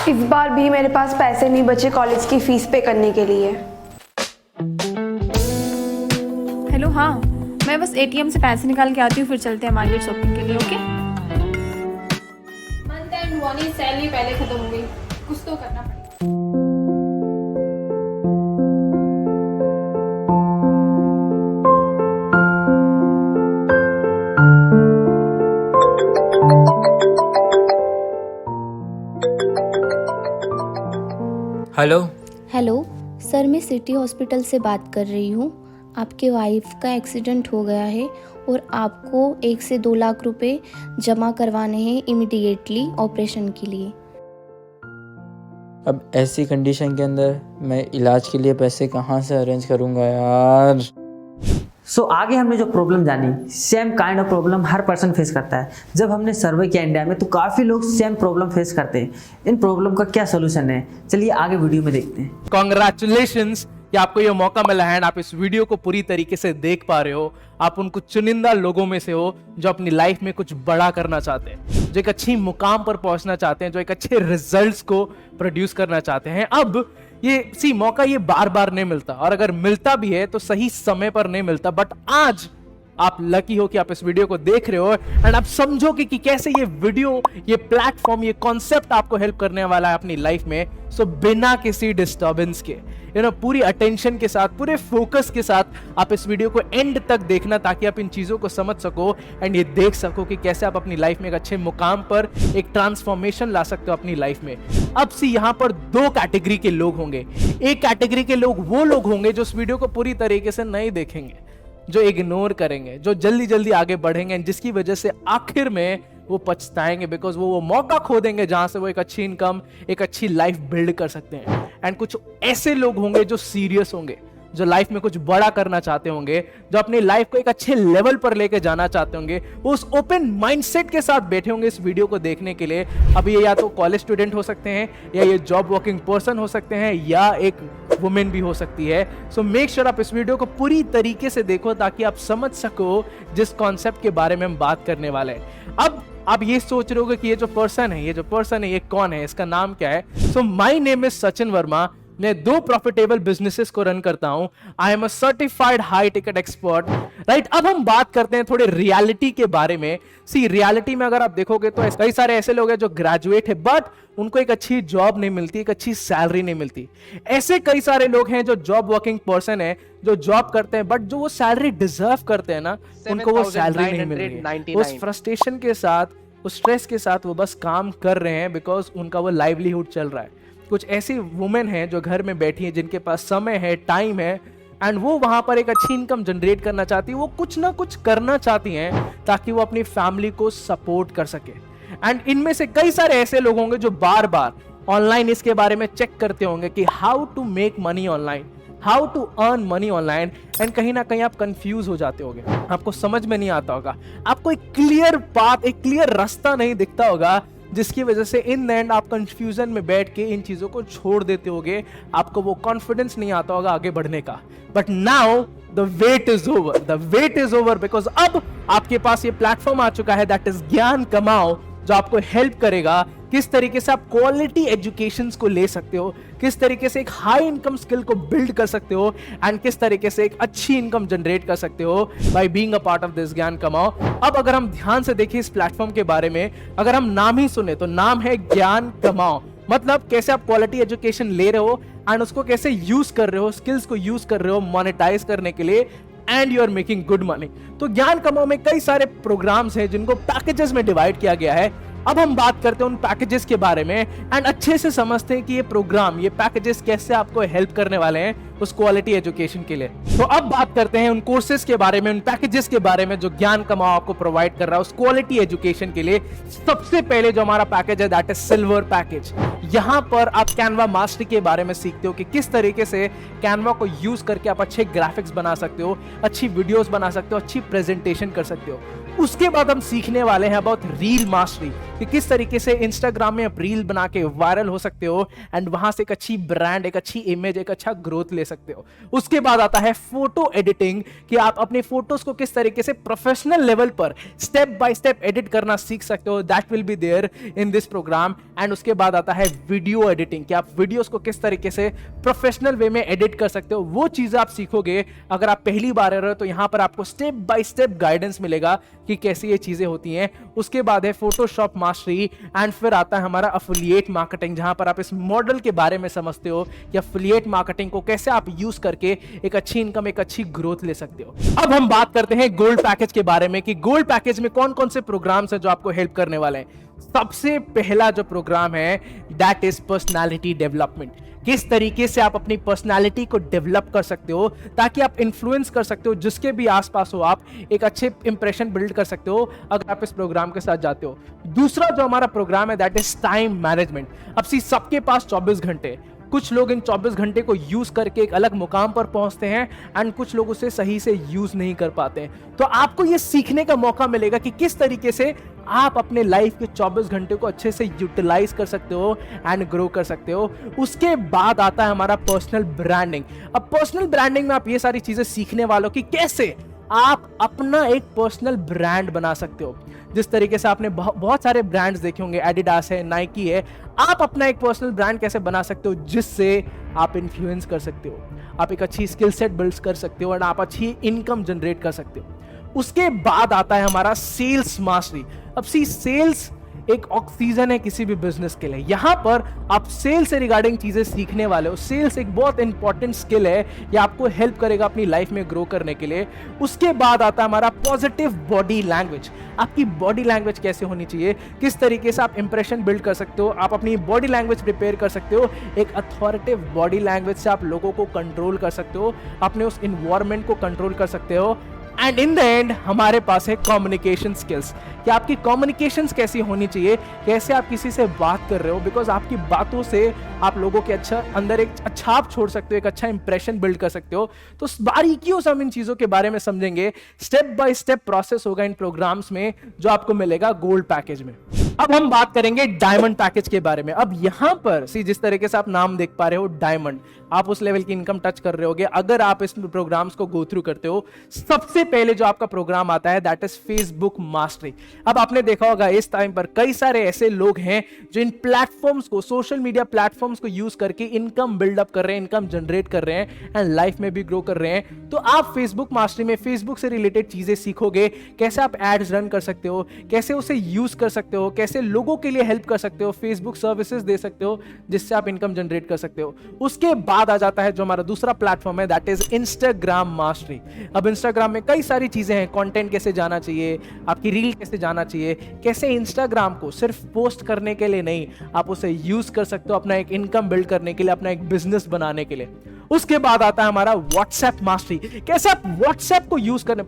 इस बार भी मेरे पास पैसे नहीं बचे कॉलेज की फीस पे करने के लिए। हेलो, हाँ मैं बस एटीएम से पैसे निकाल के आती हूँ, फिर चलते हैं मार्केट शॉपिंग के लिए। ओके। मंथ एंड वाली सैलरी पहले खत्म हो गई, कुछ तो करना पड़ेगा। हेलो। हेलो सर, मैं सिटी हॉस्पिटल से बात कर रही हूँ। आपके वाइफ का एक्सीडेंट हो गया है और आपको 1 से 2 लाख रुपए जमा करवाने हैं इमीडिएटली ऑपरेशन के लिए। अब ऐसी कंडीशन के अंदर मैं इलाज के लिए पैसे कहाँ से अरेंज करूँगा यार। सो आगे हमने जो प्रॉब्लम जानी, same kind of problem her person face करता है। जब हमने सर्वे किया इंडिया में तो काफ़ी लोग सेम प्रॉब्लम फेस करते हैं। इन प्रॉब्लम का क्या सोल्यूशन है, चलिए आगे वीडियो में देखते हैं। कॉन्ग्रेचुलेशंस कि आपको ये मौका मिला है, आप इस वीडियो को पूरी तरीके से देख पा रहे हो। आप उन कुछ चुनिंदा लोगों में से हो जो अपनी लाइफ में कुछ बड़ा करना चाहते हैं, जो एक अच्छी मुकाम पर पहुंचना चाहते हैं, जो एक अच्छे रिजल्ट्स को प्रोड्यूस करना चाहते हैं। अब ये मौका ये बार बार नहीं मिलता, और अगर मिलता भी है तो सही समय पर नहीं मिलता। बट आज आप लकी हो कि आप इस वीडियो को देख रहे हो एंड आप समझोगे कि कैसे ये वीडियो, ये प्लेटफॉर्म, ये कॉन्सेप्ट आपको हेल्प करने वाला है अपनी लाइफ में। सो बिना किसी डिस्टर्बेंस के, पूरी अटेंशन के साथ, पूरे फोकस के साथ आप इस वीडियो को एंड तक देखना, ताकि आप इन चीजों को समझ सको एंड ये देख सको कि कैसे आप अपनी लाइफ में एक अच्छे मुकाम पर एक ट्रांसफॉर्मेशन ला सकते हो अपनी लाइफ में। अब यहाँ पर 2 कैटेगरी के लोग होंगे। एक कैटेगरी के लोग वो लोग होंगे जो इस वीडियो को पूरी तरीके से नहीं देखेंगे, जो इग्नोर करेंगे, जो जल्दी जल्दी आगे बढ़ेंगे, जिसकी वजह से आखिर में वो पछताएंगे, बिकॉज वो मौका खो देंगे जहां से वो एक अच्छी इनकम, एक अच्छी लाइफ बिल्ड कर सकते हैं। एंड कुछ ऐसे लोग होंगे जो सीरियस होंगे, जो लाइफ में कुछ बड़ा करना चाहते होंगे, जो अपनी लाइफ को एक अच्छे लेवल पर लेके जाना चाहते होंगे। वो उस ओपन माइंडसेट के साथ बैठे होंगे इस वीडियो को देखने के लिए। अब ये या तो कॉलेज स्टूडेंट हो सकते हैं, या ये जॉब वर्किंग पर्सन हो सकते हैं, या एक वुमेन भी हो सकती है। सो मेक श्योर आप इस वीडियो को पूरी तरीके से देखो, ताकि आप समझ सको जिस कॉन्सेप्ट के बारे में हम बात करने वाले हैं। अब आप ये सोच रहे हो कि ये जो पर्सन है ये कौन है, इसका नाम क्या है। So my name is Sachin Verma. मैं 2 प्रॉफिटेबल बिजनेसेस को रन करता हूं। I am a certified high ticket expert. Right, अब हम बात करते हैं थोड़े रियलिटी के बारे में। रियलिटी में अगर आप देखोगे तो कई सारे ऐसे लोग हैं जो ग्रेजुएट है, बट उनको एक अच्छी जॉब नहीं मिलती, एक अच्छी सैलरी नहीं मिलती। ऐसे कई सारे लोग हैं जो जॉब वर्किंग पर्सन है, जो जॉब करते हैं, बट जो वो सैलरी डिजर्व करते हैं ना, उनको वो सैलरी नहीं मिल रही है। उस फ्रस्ट्रेशन के साथ, उस स्ट्रेस के साथ वो बस काम कर रहे हैं, बिकॉज उनका वो लाइवलीहुड चल रहा है। कुछ ऐसी वुमेन हैं जो घर में बैठी हैं, जिनके पास समय है, टाइम है, एंड वो वहां पर एक अच्छी इनकम जनरेट करना चाहती है। वो कुछ ना कुछ करना चाहती हैं ताकि वो अपनी फैमिली को सपोर्ट कर सके। एंड इनमें से कई सारे ऐसे लोग होंगे जो बार बार ऑनलाइन इसके बारे में चेक करते होंगे कि how to make money online, how to earn money online. And कहीं ना कहीं आप कंफ्यूज हो जाते होंगे, आपको समझ में नहीं आता होगा, आपको एक क्लियर पाथ, एक क्लियर रास्ता नहीं दिखता होगा, जिसकी वजह से इन द एंड आप कंफ्यूजन में बैठ के इन चीजों को छोड़ देते होगे। आपको वो कॉन्फिडेंस नहीं आता होगा आगे बढ़ने का। But now the wait is over, the wait is over, because अब आपके पास ये प्लेटफॉर्म आ चुका है, दैट इज ज्ञान कमाओ, जो आपको हेल्प करेगा किस तरीके से आप क्वालिटी एजुकेशंस को ले सकते हो, किस तरीके से एक हाई इनकम स्किल को बिल्ड कर सकते हो, एंड किस तरीके से एक अच्छी इनकम जनरेट कर सकते हो by being a part of this ज्ञान कमाओ। अब अगर हम ध्यान से देखें इस प्लेटफॉर्म के बारे में, अगर हम नाम ही सुने तो नाम है ज्ञान कमाओ। मतलब कैसे आप क्वालिटी एजुकेशन ले रहे हो एंड उसको कैसे यूज कर रहे हो, स्किल्स को यूज कर रहे हो मोनेटाइज करने के लिए, and you are making good money. तो ज्ञान कमाओ में कई सारे प्रोग्राम्स हैं जिनको पैकेजेस में डिवाइड किया गया है। अब हम बात करते हैं उन पैकेजेस के बारे में एंड अच्छे से समझते हैं कि ये प्रोग्राम, ये पैकेजेस कैसे आपको हेल्प करने वाले हैं उस क्वालिटी एजुकेशन के लिए। तो अब बात करते हैं उन कोर्सेज के बारे में, उन पैकेजेस के बारे में जो ज्ञान कमाओ आपको प्रोवाइड कर रहा है उस क्वालिटी एजुकेशन के लिए। सबसे पहले जो हमारा पैकेज है दैट इज सिल्वर पैकेज। यहाँ पर आप कैनवा मास्टरी के बारे में सीखते हो कि किस तरीके से कैनवा को यूज करके आप अच्छे ग्राफिक्स बना सकते हो, अच्छी वीडियोस बना सकते हो, अच्छी प्रेजेंटेशन कर सकते हो। उसके बाद हम सीखने वाले हैं अबाउट रील मास्टरी। कि किस तरीके से इंस्टाग्राम में आप रील बना के वायरल हो सकते हो एंड वहां से एक अच्छी ब्रांड, एक अच्छी इमेज, एक अच्छा ग्रोथ ले सकते हो। उसके बाद आता है फोटो एडिटिंग, कि आप अपने फोटोज को किस तरीके से प्रोफेशनल लेवल पर स्टेप बाय स्टेप एडिट करना सीख सकते हो। That will be there in this programme. And उसके बाद आता है वीडियो एडिटिंग, कि आप वीडियोस को किस तरीके से प्रोफेशनल वे में एडिट कर सकते हो। वो चीजें आप सीखोगे। अगर आप पहली बार आ रहे हो तो यहां पर आपको स्टेप बाय स्टेप गाइडेंस मिलेगा कि कैसे ये चीजें होती हैं। उसके बाद है फोटोशॉप मास्टरी एंड फिर आता है हमारा अफिलिएट मार्केटिंग, जहां पर आप इस मॉडल के बारे में समझते हो कि अफिलिएट मार्केटिंग को कैसे आप यूज करके एक अच्छी इनकम, एक अच्छी ग्रोथ ले सकते हो। अब हम बात करते हैं गोल्ड पैकेज के बारे में, कि गोल्ड पैकेज में कौन कौन से प्रोग्राम्स हैं जो आपको हेल्प करने वाले हैं। सबसे पहला जो प्रोग्राम है दैट इज पर्सनालिटी डेवलपमेंट। किस तरीके से आप अपनी पर्सनालिटी को डेवलप कर सकते हो ताकि आप इन्फ्लुएंस कर सकते हो जिसके भी आसपास हो, आप एक अच्छे इंप्रेशन बिल्ड कर सकते हो अगर आप इस प्रोग्राम के साथ जाते हो। दूसरा जो हमारा प्रोग्राम है दैट इज टाइम मैनेजमेंट। अब सबके पास 24 घंटे, कुछ लोग इन 24 घंटे को यूज करके एक अलग मुकाम पर पहुंचते हैं एंड कुछ लोग उसे सही से यूज नहीं कर पाते हैं। तो आपको यह सीखने का मौका मिलेगा कि किस तरीके से आप अपने लाइफ के 24 घंटे को अच्छे से यूटिलाइज कर सकते हो एंड ग्रो कर सकते हो। उसके बाद आता है हमारा पर्सनल ब्रांडिंग। अब पर्सनल ब्रांडिंग में आप ये सारी चीजें सीखने वालों कि कैसे आप अपना एक पर्सनल ब्रांड बना सकते हो। जिस तरीके से आपने बहुत सारे ब्रांड्स देखे होंगे, एडिडास है, नाइकी है, आप अपना एक पर्सनल ब्रांड कैसे बना सकते हो जिससे आप इन्फ्लुएंस कर सकते हो, आप एक अच्छी स्किल सेट बिल्ड कर सकते हो और आप अच्छी इनकम जनरेट कर सकते हो। उसके बाद आता है हमारा सेल्स मास्टरी। अब सेल्स एक ऑक्सीजन है किसी भी बिजनेस के लिए। यहां पर आप सेल्स से रिगार्डिंग चीजें सीखने वाले हो। सेल्स एक बहुत इंपॉर्टेंट स्किल है, ये आपको हेल्प करेगा अपनी लाइफ में ग्रो करने के लिए। उसके बाद आता है हमारा पॉजिटिव बॉडी लैंग्वेज। आपकी बॉडी लैंग्वेज कैसे होनी चाहिए, किस तरीके से आप इंप्रेशन बिल्ड कर सकते हो, आप अपनी बॉडी लैंग्वेज प्रिपेयर कर सकते हो। एक अथॉरिटेटिव बॉडी लैंग्वेज से आप लोगों को कंट्रोल कर सकते हो, अपने उस इन्वायरमेंट को कंट्रोल कर सकते हो। एंड इन द एंड हमारे पास है कम्युनिकेशन स्किल्स, कि आपकी कम्युनिकेशंस कैसी होनी चाहिए, कैसे आप किसी से बात कर रहे हो, बिकॉज आपकी बातों से आप लोगों के अंदर एक छाप छोड़ सकते हो, एक अच्छा इंप्रेशन बिल्ड कर सकते हो। तो बारीकियों से हम इन चीजों के बारे में समझेंगे। स्टेप बाय स्टेप प्रोसेस होगा इन प्रोग्राम्स में जो आपको मिलेगा गोल्ड पैकेज में। अब हम बात करेंगे डायमंड पैकेज के बारे में। अब यहां पर जिस तरीके से आप नाम देख पा रहे हो डायमंड, आप उस लेवल की इनकम टच कर रहे होगे अगर आप इस प्रोग्राम्स को गो थ्रू करते हो। सबसे पहले जो आपका प्रोग्राम आता है दैट इज फेसबुक मास्टरी। अब आपने देखा होगा इस टाइम पर कई सारे ऐसे लोग हैं जो इन प्लेटफॉर्म्स को, सोशल मीडिया प्लेटफॉर्म्स को यूज करके इनकम बिल्डअप कर रहे हैं, इनकम जनरेट कर रहे हैं एंड लाइफ में भी ग्रो कर रहे हैं। तो आप फेसबुक मास्टरी में फेसबुक से रिलेटेड चीजें सीखोगे, कैसे आप एड्स रन कर सकते हो, कैसे उसे यूज कर सकते हो, कैसे लोगों के लिए हेल्प कर सकते हो, फेसबुक सर्विसेज दे सकते हो जिससे आप इनकम जनरेट कर सकते हो। उसके बाद आ जाता है जो हमारा दूसरा प्लेटफॉर्म है दैट इज इंस्टाग्राम मास्टरी। अब इंस्टाग्राम में कई सारी चीजें हैं, कंटेंट कैसे जाना चाहिए, आपकी रील कैसे जाना चाहिए, कैसे इंस्टाग्राम को सिर्फ पोस्ट करने के लिए नहीं, आप उसे यूज कर सकते हो अपना एक इनकम बिल्ड करने के लिए, अपना एक बिजनेस बनाने के लिए। उसके बाद आता है हमारा व्हाट्सएप मास्टरी, कैसे आप व्हाट्सएप को यूज करने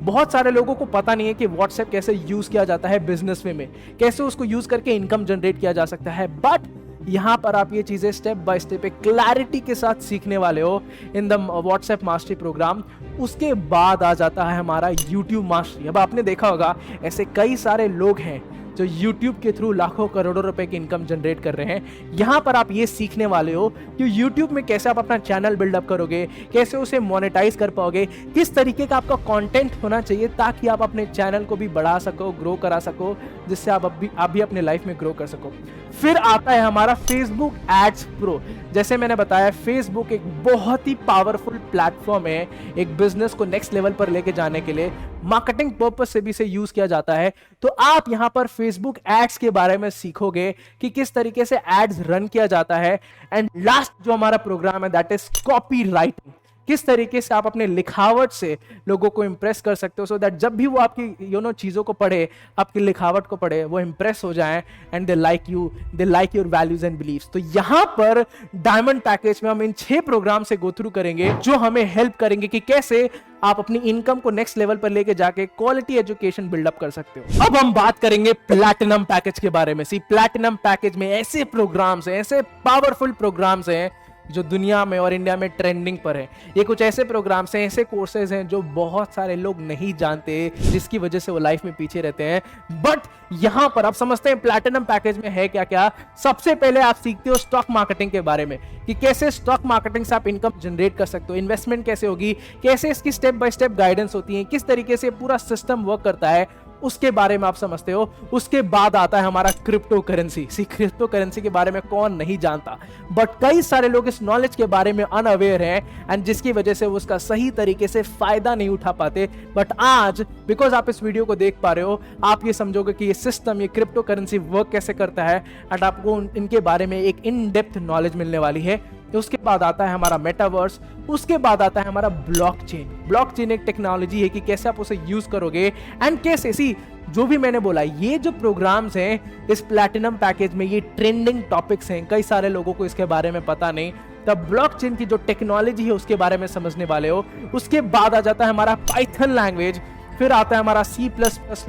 बहुत सारे लोगों को पता नहीं है कि व्हाट्सएप कैसे यूज किया जाता है बिजनेस में, कैसे उसको यूज करके इनकम जनरेट किया जा सकता है। बट यहां पर आप ये चीजें स्टेप बाय स्टेप एक क्लैरिटी के साथ सीखने वाले हो in the WhatsApp mastery programme. उसके बाद आ जाता है हमारा यूट्यूब मास्टरी। अब आपने देखा होगा ऐसे कई सारे लोग हैं जो YouTube के थ्रू लाखों करोड़ों रुपए की इनकम जनरेट कर रहे हैं। यहां पर आप ये सीखने वाले हो कि YouTube में कैसे आप अपना चैनल बिल्डअप करोगे, कैसे उसे मोनेटाइज कर पाओगे, किस तरीके का आपका कंटेंट होना चाहिए ताकि आप अपने चैनल को भी बढ़ा सको, ग्रो करा सको, जिससे आप भी अपने लाइफ में ग्रो कर सको। फिर आता है हमारा फेसबुक एड्स प्रो। जैसे मैंने बताया फेसबुक एक बहुत ही पावरफुल प्लेटफॉर्म है एक बिजनेस को नेक्स्ट लेवल पर लेके जाने के लिए, मार्केटिंग पर्पस से भी इसे यूज किया जाता है। तो आप यहां पर फेसबुक एड्स के बारे में सीखोगे कि किस तरीके से एड्स रन किया जाता है। एंड लास्ट जो हमारा प्रोग्राम है दैट इज कॉपी राइटिंग, किस तरीके से आप अपने लिखावट से लोगों को इंप्रेस कर सकते हो सो दैट जब भी वो आपकी चीजों को पढ़े, आपकी लिखावट को पढ़े, वो इंप्रेस हो जाएं and they like your values and beliefs. तो यहां पर डायमंड पैकेज में हम इन 6 प्रोग्राम से गो थ्रू करेंगे जो हमें हेल्प करेंगे कि कैसे आप अपनी इनकम को नेक्स्ट लेवल पर लेके जाके क्वालिटी एजुकेशन बिल्डअप कर सकते हो। अब हम बात करेंगे प्लैटिनम पैकेज के बारे में। प्लैटिनम पैकेज में ऐसे प्रोग्राम्स हैं, ऐसे पावरफुल प्रोग्राम्स हैं जो दुनिया में और इंडिया में ट्रेंडिंग पर है। ये कुछ ऐसे प्रोग्राम्स हैं, ऐसे कोर्सेज हैं जो बहुत सारे लोग नहीं जानते, जिसकी वजह से वो लाइफ में पीछे रहते हैं। बट यहाँ पर आप समझते हैं प्लैटिनम पैकेज में है क्या क्या। सबसे पहले आप सीखते हो स्टॉक मार्केटिंग के बारे में, कि कैसे स्टॉक मार्केटिंग से आप इनकम जनरेट कर सकते हो, इन्वेस्टमेंट कैसे होगी, कैसे इसकी स्टेप बाय स्टेप गाइडेंस होती है, किस तरीके से पूरा सिस्टम वर्क करता है, उसके बारे में आप समझते हो। उसके बाद आता है हमारा क्रिप्टो करेंसी। क्रिप्टो करेंसी के बारे में कौन नहीं जानता, बट कई सारे लोग इस नॉलेज के बारे में अनअवेयर हैं, एंड जिसकी वजह से वो उसका सही तरीके से फायदा नहीं उठा पाते। बट आज बिकॉज आप इस वीडियो को देख पा रहे हो, आप ये समझोगे कि ये सिस्टम, ये क्रिप्टो करेंसी वर्क कैसे करता है, एंड आपको इनके बारे में एक इन डेप्थ नॉलेज मिलने वाली है। तो उसके बाद आता है हमारा मेटावर्स, उसके बाद आता है हमारा ब्लॉकचेन। ब्लॉकचेन एक टेक्नोलॉजी है कि कैसे आप उसे यूज करोगे एंड कैसे, सी जो भी मैंने बोला, ये जो प्रोग्राम्स हैं इस प्लैटिनम पैकेज में, ये ट्रेंडिंग टॉपिक्स हैं, कई सारे लोगों को इसके बारे में पता नहीं। तब ब्लॉकचेन की जो टेक्नोलॉजी है उसके बारे में समझने वाले हो। उसके बाद आ जाता है हमारा पाइथन लैंग्वेज, फिर आता है हमारा C++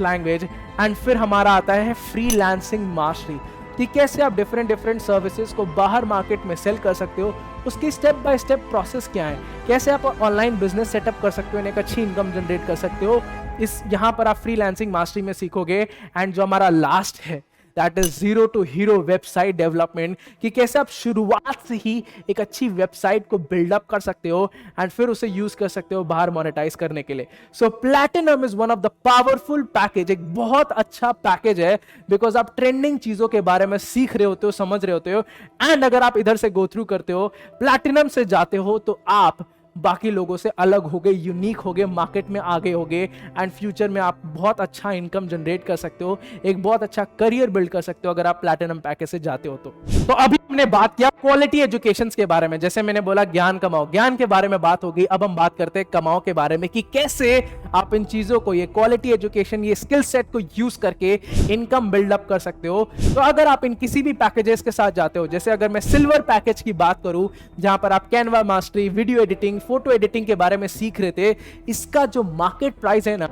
लैंग्वेज, एंड फिर हमारा आता है फ्रीलांसिंग मास्टरी, कि कैसे आप डिफरेंट सर्विसेज को बाहर मार्केट में सेल कर सकते हो, उसकी स्टेप बाय स्टेप प्रोसेस क्या है, कैसे आप ऑनलाइन बिजनेस सेटअप कर सकते हो, एक अच्छी इनकम जनरेट कर सकते हो। इस यहाँ पर आप फ्रीलांसिंग मास्टरी में सीखोगे। एंड जो हमारा लास्ट है that is 0 to hero website development, कि कैसे आप शुरुआत से ही एक अच्छी वेबसाइट को बिल्डअप कर सकते हो एंड फिर उसे यूज कर सकते हो बाहर मोनेटाइज करने के लिए। So platinum is one of the powerful package, एक बहुत अच्छा पैकेज है, बिकॉज आप ट्रेंडिंग चीजों के बारे में सीख रहे होते हो, समझ रहे होते हो, एंड अगर आप इधर से गो थ्रू करते हो, प्लैटिनम से जाते हो, तो आप बाकी लोगों से अलग हो गए, यूनिक हो गए, मार्केट में आगे हो गए, एंड फ्यूचर में आप बहुत अच्छा इनकम जनरेट कर सकते हो, एक बहुत अच्छा करियर बिल्ड कर सकते हो अगर आप प्लैटिनम पैकेज से जाते हो तो अभी हमने बात किया क्वालिटी एजुकेशन के बारे में। जैसे मैंने बोला ज्ञान कमाओ, ज्ञान के बारे में बात हो गई। अब हम बात करते हैं कमाओ के बारे में, कि कैसे आप इन चीजों को, ये क्वालिटी एजुकेशन, ये स्किल सेट को यूज करके इनकम बिल्डअप कर सकते हो। तो अगर आप इन किसी भी पैकेजेस के साथ जाते हो, जैसे अगर मैं सिल्वर पैकेज की बात करूं, जहां पर आप Canva mastery, video editing, photo editing के बारे में सीख रहे थे, इसका जो मार्केट प्राइस है ना,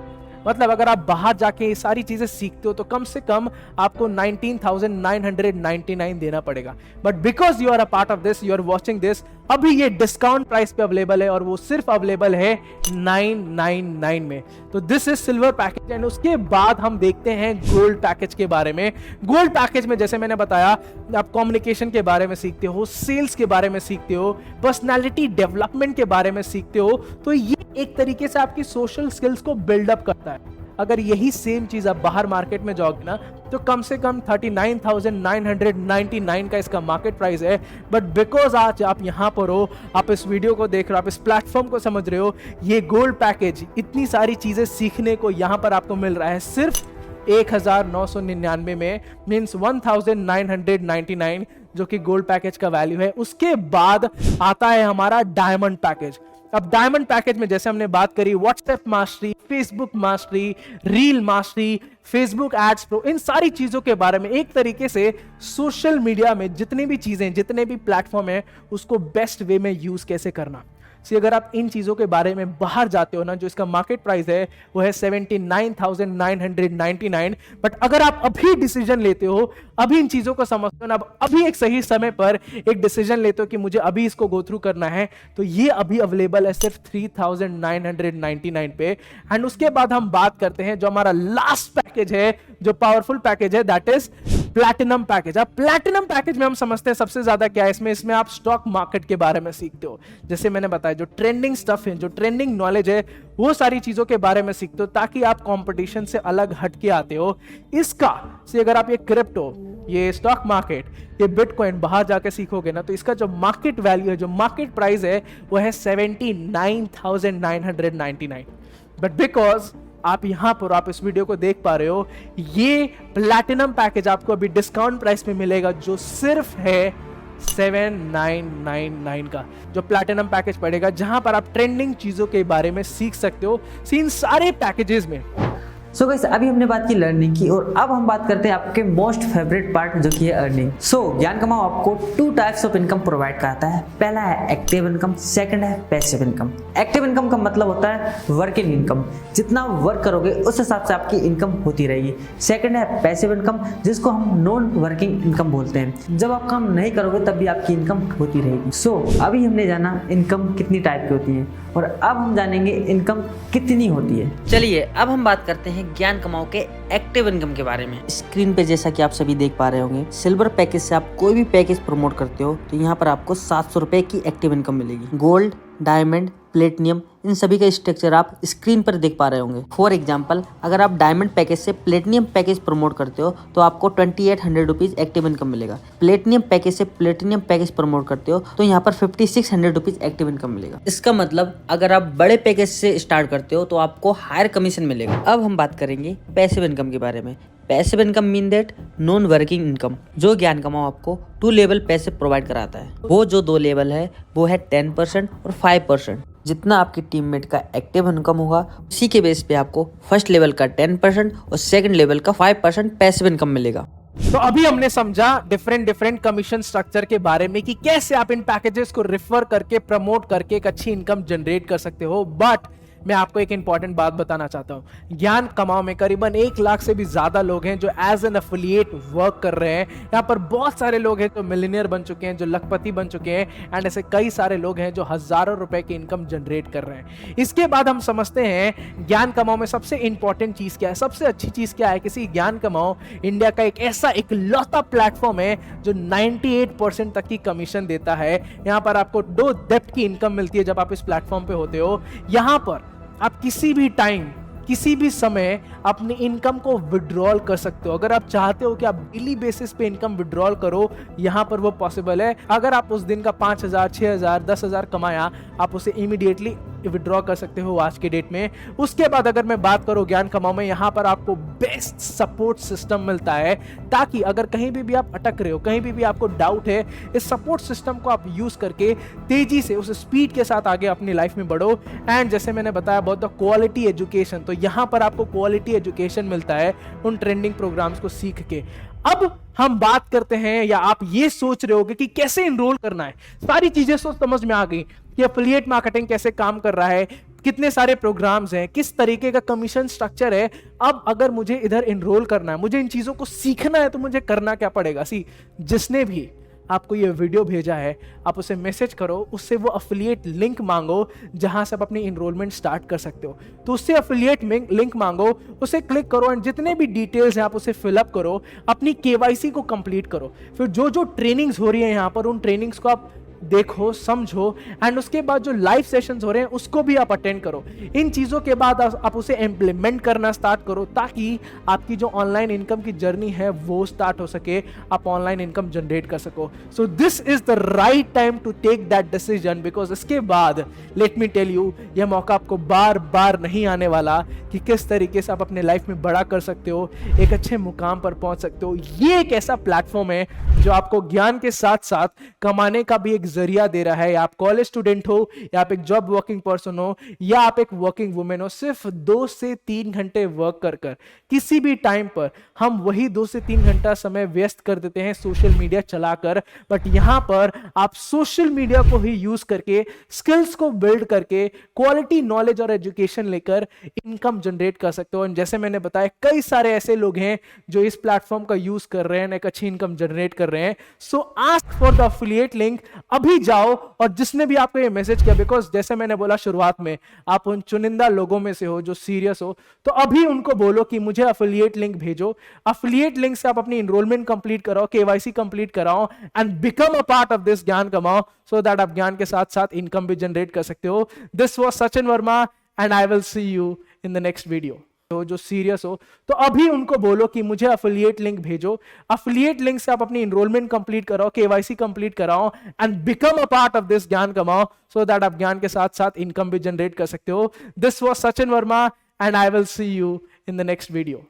मतलब अगर आप बाहर जाके ये सारी चीजें सीखते हो तो कम से कम आपको 19,999 देना पड़ेगा। But because you are a part of this, you are watching this, अभी ये डिस्काउंट प्राइस पे अवेलेबल है, और वो सिर्फ अवेलेबल है 999 में। तो this is silver package. And उसके बाद हम देखते हैं गोल्ड पैकेज के बारे में। गोल्ड पैकेज में जैसे मैंने बताया, आप कम्युनिकेशन के बारे में सीखते हो, सेल्स के बारे में सीखते हो, पर्सनैलिटी डेवलपमेंट के बारे में सीखते हो। तो ये एक तरीके से आपकी सोशल स्किल्स को बिल्डअप करता है। अगर यही सेम चीज आप बाहर मार्केट में जाओगे ना, तो कम से कम 39,999 का इसका मार्केट प्राइस है। बट बिकॉज आज आप यहाँ पर हो, आप इस वीडियो को देख रहे हो, आप इस प्लेटफॉर्म को समझ रहे हो, ये गोल्ड पैकेज, इतनी सारी चीजें सीखने को यहाँ पर आपको मिल रहा है सिर्फ 1,999 में, मीन्स 1,999, जो कि गोल्ड पैकेज का वैल्यू है। उसके बाद आता है हमारा डायमंड पैकेज। अब डायमंड पैकेज में जैसे हमने बात करी WhatsApp mastery, Facebook mastery, reel mastery, Facebook ads pro, इन सारी चीजों के बारे में, एक तरीके से सोशल मीडिया में जितनी भी चीजें, जितने भी प्लेटफॉर्म है, उसको बेस्ट वे में यूज कैसे करना। अगर आप इन चीजों के बारे में बाहर जाते हो ना, जो इसका मार्केट प्राइस है वो है 79,999। बट अगर आप अभी डिसीजन लेते हो, अभी इन चीजों को समझते हो ना, अभी एक सही समय पर एक डिसीजन लेते हो कि मुझे अभी इसको गो थ्रू करना है, तो ये अभी अवेलेबल है सिर्फ 3,999 पे। एंड उसके बाद हम बात करते हैं जो हमारा लास्ट पैकेज है, जो पावरफुल पैकेज है, दैट इज प्लैटिनम पैकेज। अब प्लैटिनम पैकेज में हम समझते हैं सबसे ज्यादा क्या है इसमें आप स्टॉक मार्केट के बारे में सीखते हो। जैसे मैंने बताया, जो ट्रेंडिंग स्टफ है, जो ट्रेंडिंग नॉलेज है, वो सारी चीजों के बारे में सीखते हो, ताकि आप कंपटीशन से अलग हटके आते हो। इसका से अगर आप ये क्रिप्टो, ये स्टॉक मार्केट, ये बिटकॉइन बाहर जाके सीखोगे ना, तो इसका जो मार्केट वैल्यू है, जो मार्केट प्राइस है, वो है 79,999। बट बिकॉज आप यहां पर, आप इस वीडियो को देख पा रहे हो, ये प्लैटिनम पैकेज आपको अभी डिस्काउंट प्राइस में मिलेगा, जो सिर्फ है 7,999 का, जो प्लैटिनम पैकेज पड़ेगा, जहां पर आप ट्रेंडिंग चीजों के बारे में सीख सकते हो। इन सारे पैकेजेस में सो गाइस अभी हमने बात की लर्निंग की और अब हम बात करते हैं आपके मोस्ट फेवरेट पार्ट जो कि है अर्निंग। सो ज्ञान कमाओ आपको 2 टाइप्स ऑफ इनकम प्रोवाइड कराता है। पहला है एक्टिव इनकम, सेकंड है पैसिव इनकम। एक्टिव इनकम का मतलब होता है वर्किंग इनकम, जितना वर्क करोगे उस हिसाब से आपकी इनकम होती रहेगी। सेकंड है पैसिव इनकम, जिसको हम नॉन वर्किंग इनकम बोलते हैं, जब आप काम नहीं करोगे तब भी आपकी इनकम होती रहेगी। सो अभी हमने जाना इनकम कितनी टाइप की होती है और अब हम जानेंगे इनकम कितनी होती है। चलिए अब हम बात करते हैं ज्ञान कमाओ के एक्टिव इनकम के बारे में। स्क्रीन पे जैसा कि आप सभी देख पा रहे होंगे, सिल्वर पैकेज से आप कोई भी पैकेज प्रमोट करते हो तो यहाँ पर आपको 700 रुपए की एक्टिव इनकम मिलेगी। गोल्ड, डायमंड, प्लेटिनियम, इन सभी का स्ट्रक्चर आप स्क्रीन पर देख पा रहे होंगे। फॉर एग्जांपल अगर आप डायमंड पैकेज से प्लेटिनियम पैकेज प्रमोट करते हो तो आपको 2800 रुपीज एक्टिव इनकम मिलेगा। प्लेटिनियम पैकेज से प्लेटिनियम पैकेज प्रमोट करते हो तो यहाँ पर 5600 रुपीज एक्टिव इनकम मिलेगा। इसका मतलब अगर आप बड़े पैकेज से स्टार्ट करते हो तो आपको हायर कमीशन मिलेगा। अब हम बात करेंगे पैसिव इनकम के बारे में। Passive income mean that non working income. जो ज्ञान कमाओ आपको 2 लेवल पैसे प्रोवाइड कराता है। वो जो 2 लेवल है वो है 10% और 5%। जितना आपकी टीममेट का एक्टिव इनकम होगा उसी के बेस पे आपको फर्स्ट लेवल का 10% और सेकंड लेवल का 5% पैसिव इनकम मिलेगा। तो अभी हमने समझा डिफरेंट कमीशन स्ट्रक्चर के बारे में कि कैसे आप इन पैकेजेस को रेफर करके प्रमोट करके एक अच्छी इनकम जनरेट कर सकते हो। बट मैं आपको एक इंपॉर्टेंट बात बताना चाहता हूं। ज्ञान कमाओ में करीबन 1 लाख से भी ज्यादा लोग हैं जो एज एन एफिलिएट वर्क कर रहे हैं। यहाँ पर बहुत सारे लोग हैं जो मिलियनियर बन चुके हैं, जो लखपति बन चुके हैं, एंड ऐसे कई सारे लोग हैं जो हजारों रुपए की इनकम जनरेट कर रहे हैं। इसके बाद हम समझते हैं ज्ञान कमाओ में सबसे इंपॉर्टेंट चीज क्या है, सबसे अच्छी चीज क्या है। किसी ज्ञान कमाओ इंडिया का एक ऐसा इकलौता प्लेटफॉर्म है जो 98% तक की कमीशन देता है। यहाँ पर आपको 2 डेप्थ की इनकम मिलती है जब आप इस प्लेटफॉर्म पे होते हो। यहाँ पर आप किसी भी टाइम किसी भी समय अपनी इनकम को विड्रॉल कर सकते हो। अगर आप चाहते हो कि आप डेली बेसिस पे इनकम विड्रॉल करो, यहाँ पर वो पॉसिबल है। अगर आप उस दिन का 5000, 6000, 10000 कमाया, आप उसे इमीडिएटली विड्रॉ कर सकते हो आज के डेट में। उसके बाद अगर मैं बात करूं ज्ञान कमाओ में, यहाँ पर आपको बेस्ट सपोर्ट सिस्टम मिलता है, ताकि अगर कहीं भी आप अटक रहे हो, कहीं भी आपको डाउट है, इस सपोर्ट सिस्टम को आप यूज करके तेजी से उस स्पीड के साथ आगे अपनी लाइफ में बढ़ो। एंड जैसे मैंने बताया बहुत द क्वालिटी एजुकेशन, तो यहाँ पर आपको क्वालिटी एजुकेशन मिलता है उन ट्रेंडिंग प्रोग्राम्स को सीख के। अब हम बात करते हैं, या आप ये सोच रहे होगे कि कैसे इनरोल करना है। सारी चीजें समझ में आ गई कि एफिलिएट मार्केटिंग कैसे काम कर रहा है, कितने सारे प्रोग्राम्स हैं, किस तरीके का कमीशन स्ट्रक्चर है। अब अगर मुझे इधर इनरोल करना है, मुझे इन चीजों को सीखना है, तो मुझे करना क्या पड़ेगा। जिसने भी आपको ये वीडियो भेजा है, आप उसे मैसेज करो, उससे वो एफिलिएट लिंक मांगो जहां से आप अपनी इनरोलमेंट स्टार्ट कर सकते हो। तो उससे एफिलिएट लिंक मांगो, उसे क्लिक करो एंड जितने भी डिटेल्स हैं आप उसे फिलअप करो, अपनी केवाईसी को कंप्लीट करो। फिर जो जो ट्रेनिंग्स हो रही है यहाँ पर, उन ट्रेनिंग्स को आप देखो, समझो, एंड उसके बाद जो लाइव सेशंस हो रहे हैं उसको भी आप अटेंड करो। इन चीजों के बाद आप उसे इंप्लीमेंट करना स्टार्ट करो, ताकि आपकी जो ऑनलाइन इनकम की जर्नी है वो स्टार्ट हो सके, आप ऑनलाइन इनकम जनरेट कर सको। So this is the right time to take that decision, because इसके बाद लेट मी टेल यू, यह मौका आपको बार बार नहीं आने वाला कि किस तरीके से आप अपने लाइफ में बड़ा कर सकते हो, एक अच्छे मुकाम पर पहुंच सकते हो। ये एक ऐसा प्लेटफॉर्म है जो आपको ज्ञान के साथ साथ कमाने का भी एक जरिया दे रहा है। या आप कॉलेज स्टूडेंट हो, या आप एक जॉब वर्किंग पर्सन हो, या आप एक वर्किंग वुमेन हो, सिर्फ 2 से 3 घंटे वर्क कर किसी भी टाइम पर हम वही 2 से 3 घंटा समय व्यस्त कर देते हैं सोशल मीडिया चलाकर। बट यहां पर आप सोशल मीडिया को ही यूज करके, स्किल्स को बिल्ड करके, क्वालिटी नॉलेज और एजुकेशन लेकर इनकम जनरेट कर सकते हो। और जैसे मैंने बताया, कई सारे ऐसे लोग हैं जो इस प्लेटफॉर्म का यूज कर रहे हैं, एक अच्छी इनकम जनरेट कर रहे हैं। सो ask for the affiliate link, अभी जाओ। और जिसने भी आपको ये मैसेज किया, बिकॉज जैसे मैंने बोला शुरुआत में, आप उन चुनिंदा लोगों में से हो जो सीरियस हो, तो अभी उनको बोलो कि मुझे एफिलिएट लिंक भेजो। एफिलिएट लिंक से आप अपनी एनरोलमेंट कंप्लीट कराओ, केवाईसी कंप्लीट कराओ, and become a part of this ज्ञान कमाओ, सो दैट आप ज्ञान के साथ साथ इनकम भी जनरेट कर सकते हो। This was Sachin Verma and I will see you in the next video. तो जो सीरियस हो तो अभी उनको बोलो कि मुझे एफिलिएट लिंक भेजो। एफिलिएट लिंक से आप अपनी एनरोलमेंट कंप्लीट कराओ, केवाईसी कंप्लीट कराओ, and become a part of this ज्ञान कमाओ, सो दैट आप ज्ञान के साथ साथ इनकम भी जनरेट कर सकते हो। This was Sachin Verma and I will see you in the next video.